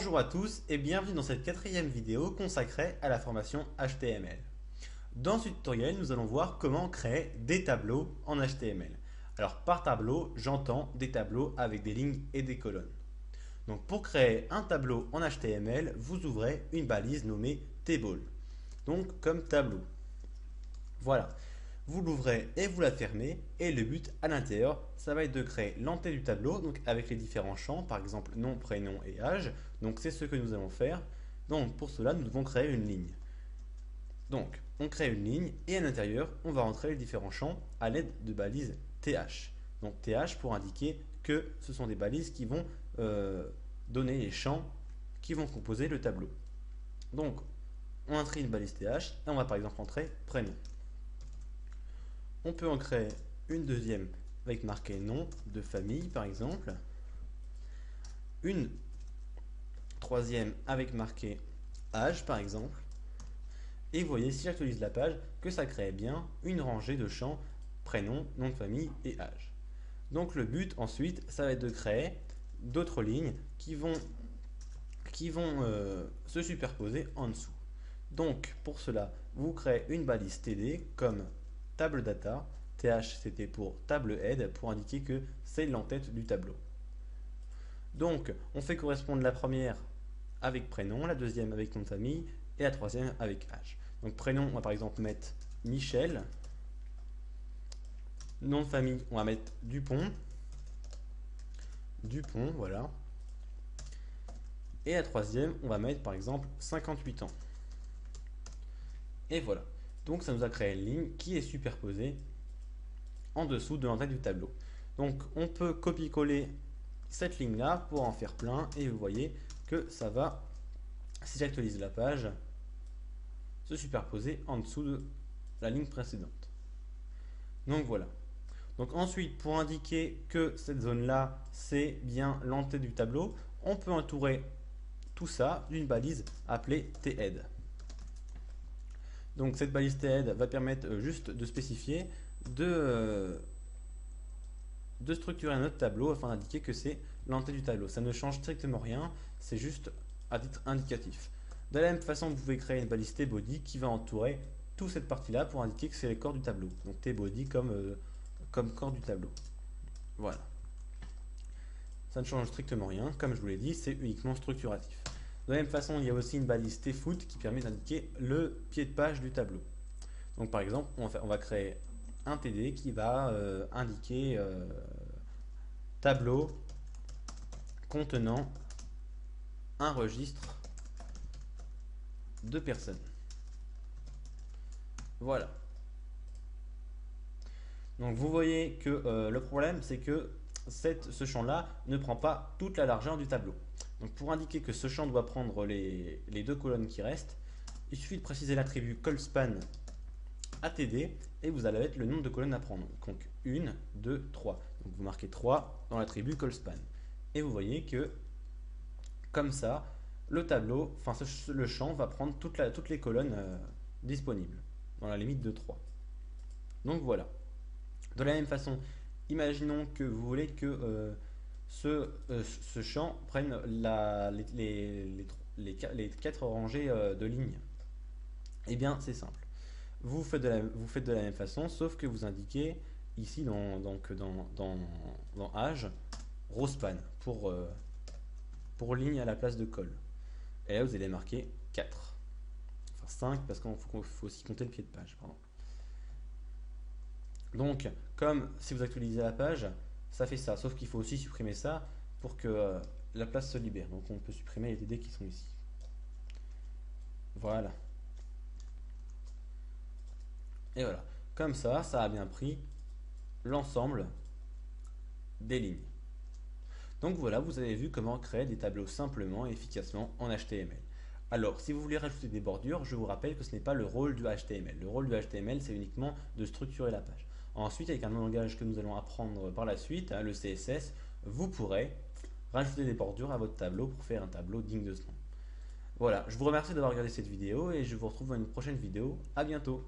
Bonjour à tous et bienvenue dans cette quatrième vidéo consacrée à la formation HTML. Dans ce tutoriel, nous allons voir comment créer des tableaux en HTML. Alors par tableau, j'entends des tableaux avec des lignes et des colonnes. Donc pour créer un tableau en HTML, vous ouvrez une balise nommée table, donc comme tableau. Voilà, vous l'ouvrez et vous la fermez et le but à l'intérieur, ça va être de créer l'entête du tableau, donc avec les différents champs, par exemple nom, prénom et âge. Donc c'est ce que nous allons faire. Donc pour cela, nous devons créer une ligne. Donc on crée une ligne et à l'intérieur, on va rentrer les différents champs à l'aide de balises TH. Donc TH pour indiquer que ce sont des balises qui vont donner les champs qui vont composer le tableau. Donc on inscrit une balise TH et on va par exemple entrer prénom. On peut en créer une deuxième avec marqué nom de famille par exemple. Une troisième avec marqué âge par exemple. Et vous voyez si j'actualise la page que ça crée bien une rangée de champs prénom, nom de famille et âge. Donc le but ensuite ça va être de créer d'autres lignes qui vont se superposer en dessous. Donc pour cela vous créez une balise TD comme table data, TH c'était pour table head pour indiquer que c'est l'entête du tableau. Donc on fait correspondre la première avec prénom, la deuxième avec nom de famille et la troisième avec âge. Donc prénom on va par exemple mettre Michel, nom de famille on va mettre Dupont, voilà. Et la troisième on va mettre par exemple 58 ans. Et voilà. Donc ça nous a créé une ligne qui est superposée en dessous de l'entête du tableau. Donc on peut copier-coller cette ligne là pour en faire plein et vous voyez que ça va, si j'actualise la page, se superposer en dessous de la ligne précédente. Donc voilà. Donc ensuite pour indiquer que cette zone là c'est bien l'entête du tableau, on peut entourer tout ça d'une balise appelée thead. Donc cette balise thead va permettre juste de spécifier, de structurer notre tableau afin d'indiquer que c'est l'entête du tableau. Ça ne change strictement rien, c'est juste à titre indicatif. De la même façon, vous pouvez créer une balise tbody qui va entourer toute cette partie-là pour indiquer que c'est les corps du tableau. Donc tbody comme corps du tableau. Voilà. Ça ne change strictement rien, comme je vous l'ai dit, c'est uniquement structuratif. De la même façon, il y a aussi une balise tfoot qui permet d'indiquer le pied de page du tableau. Donc par exemple, on va créer un TD qui va indiquer tableau contenant un registre de personnes. Voilà. Donc vous voyez que le problème c'est que ce champ-là ne prend pas toute la largeur du tableau. Donc pour indiquer que ce champ doit prendre les deux colonnes qui restent, il suffit de préciser l'attribut callspan ATD et vous allez mettre le nombre de colonnes à prendre. Donc 1, 2, 3. Donc vous marquez 3 dans l'attribut callspan. Et vous voyez que comme ça, le tableau, enfin le champ va prendre toutes les colonnes disponibles dans la limite de 3. Donc voilà. De la même façon, imaginons que vous voulez que ce champ prenne les 4 rangées de lignes. Eh bien, c'est simple. Vous faites de la même façon, sauf que vous indiquez ici dans âge, rospan pour ligne à la place de col. Et là, vous allez marquer 4. Enfin 5 parce qu'il faut aussi compter le pied de page. Pardon. Donc, comme si vous actualisez la page, ça fait ça. Sauf qu'il faut aussi supprimer ça pour que la place se libère. Donc, on peut supprimer les TD qui sont ici. Voilà. Et voilà. Comme ça a bien pris l'ensemble des lignes. Donc voilà, vous avez vu comment créer des tableaux simplement et efficacement en HTML. Alors, si vous voulez rajouter des bordures, je vous rappelle que ce n'est pas le rôle du HTML. Le rôle du HTML, c'est uniquement de structurer la page. Ensuite, avec un langage que nous allons apprendre par la suite, le CSS, vous pourrez rajouter des bordures à votre tableau pour faire un tableau digne de ce nom. Voilà, je vous remercie d'avoir regardé cette vidéo et je vous retrouve dans une prochaine vidéo. À bientôt.